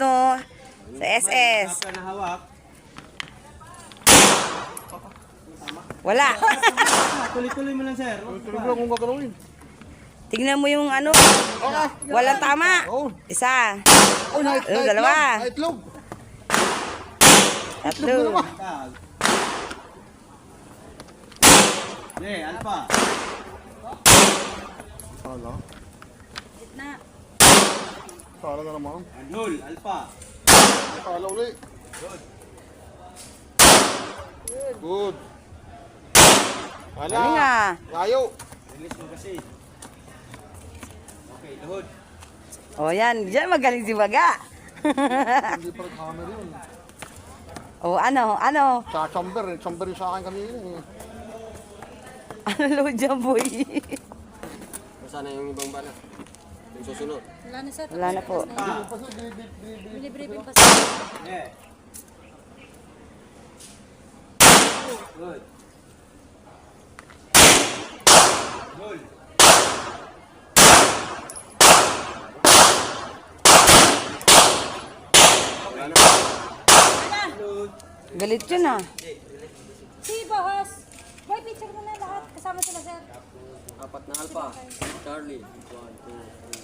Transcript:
no? Sa SS. Wala. Tuloy-tuloy mo lang, sir. Tuloy mo lang kung gagawin. Tingnan mo yung ano. Walang tama. Isa. Dalawa. Itlog. Tatlo. Alpha. Sala. Gitna. Sala na naman. Null, Alpha. Sala ulit. Good. Wala. Galing ah. Layo. Release mo kasi. Okay, luhod. O yan. Diyan magaling si Baga. Hindi pa nag-hammer yun. O ano? Sa chamber. Chamber yung sa akin kanina eh. Ano load dyan, boy? Sana yung ibang bala. Yung susunod. Wala na sir. Wala na po. Bili-briefing pa sir. Yeah. Good. Null. Galit yun ah. Si Bahas. Boy, picture mo na lahat. Kasama sila sir. Apat na alpha. Charlie. 1, 2, 3.